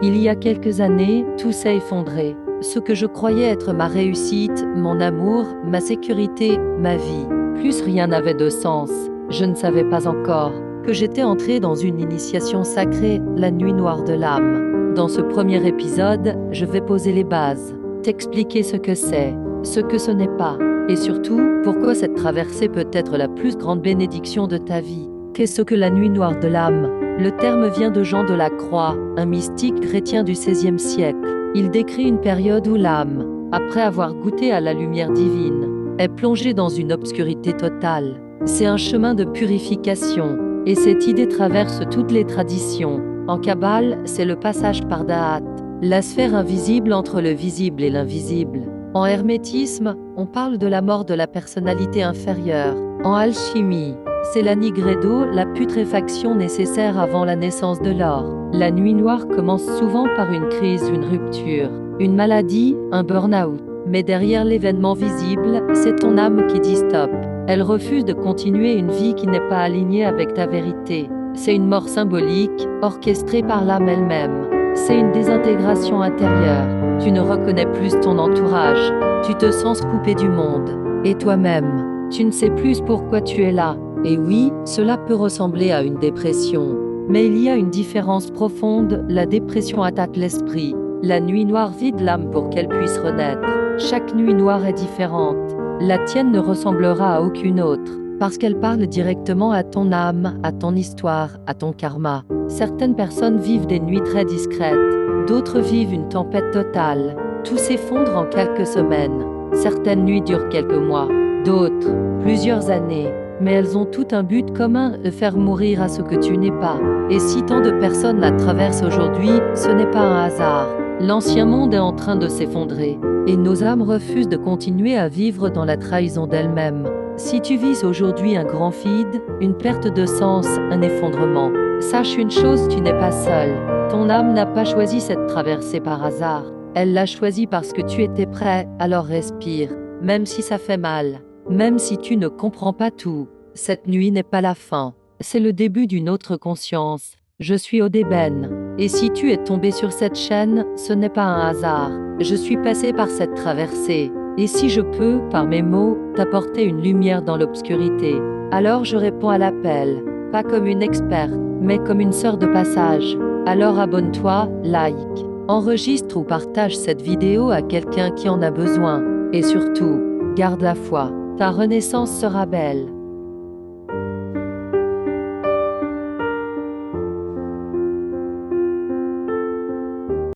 Il y a quelques années, tout s'est effondré. Ce que je croyais être ma réussite, mon amour, ma sécurité, ma vie. Plus rien n'avait de sens. Je ne savais pas encore que j'étais entrée dans une initiation sacrée, la nuit noire de l'âme. Dans ce premier épisode, je vais poser les bases, t'expliquer ce que c'est, ce que ce n'est pas, et surtout, pourquoi cette traversée peut être la plus grande bénédiction de ta vie. Qu'est-ce que la nuit noire de l'âme? Le terme vient de Jean de la Croix, un mystique chrétien du XVIe siècle. Il décrit une période où l'âme, après avoir goûté à la lumière divine, est plongée dans une obscurité totale. C'est un chemin de purification, et cette idée traverse toutes les traditions. En Kabbale, c'est le passage par Da'at, la sphère invisible entre le visible et l'invisible. En hermétisme, on parle de la mort de la personnalité inférieure. En alchimie, c'est la nigredo, la putréfaction nécessaire avant la naissance de l'or. La nuit noire commence souvent par une crise, une rupture, une maladie, un burn-out. Mais derrière l'événement visible, c'est ton âme qui dit stop. Elle refuse de continuer une vie qui n'est pas alignée avec ta vérité. C'est une mort symbolique, orchestrée par l'âme elle-même. C'est une désintégration intérieure. Tu ne reconnais plus ton entourage. Tu te sens coupé du monde. Et toi-même, tu ne sais plus pourquoi tu es là. Et oui, cela peut ressembler à une dépression. Mais il y a une différence profonde, la dépression attaque l'esprit. La nuit noire vide l'âme pour qu'elle puisse renaître. Chaque nuit noire est différente. La tienne ne ressemblera à aucune autre, parce qu'elle parle directement à ton âme, à ton histoire, à ton karma. Certaines personnes vivent des nuits très discrètes, d'autres vivent une tempête totale. Tout s'effondre en quelques semaines. Certaines nuits durent quelques mois, d'autres, plusieurs années. Mais elles ont tout un but commun, de faire mourir à ce que tu n'es pas. Et si tant de personnes la traversent aujourd'hui, ce n'est pas un hasard. L'ancien monde est en train de s'effondrer, et nos âmes refusent de continuer à vivre dans la trahison d'elles-mêmes. Si tu vis aujourd'hui un grand vide, une perte de sens, un effondrement, sache une chose, tu n'es pas seul. Ton âme n'a pas choisi cette traversée par hasard. Elle l'a choisie parce que tu étais prêt, alors respire, même si ça fait mal. Même si tu ne comprends pas tout, cette nuit n'est pas la fin. C'est le début d'une autre conscience. Je suis Odeben. Et si tu es tombé sur cette chaîne, ce n'est pas un hasard. Je suis passé par cette traversée. Et si je peux, par mes mots, t'apporter une lumière dans l'obscurité, alors je réponds à l'appel. Pas comme une experte, mais comme une sœur de passage. Alors abonne-toi, like, enregistre ou partage cette vidéo à quelqu'un qui en a besoin. Et surtout, garde la foi. Ta renaissance sera belle.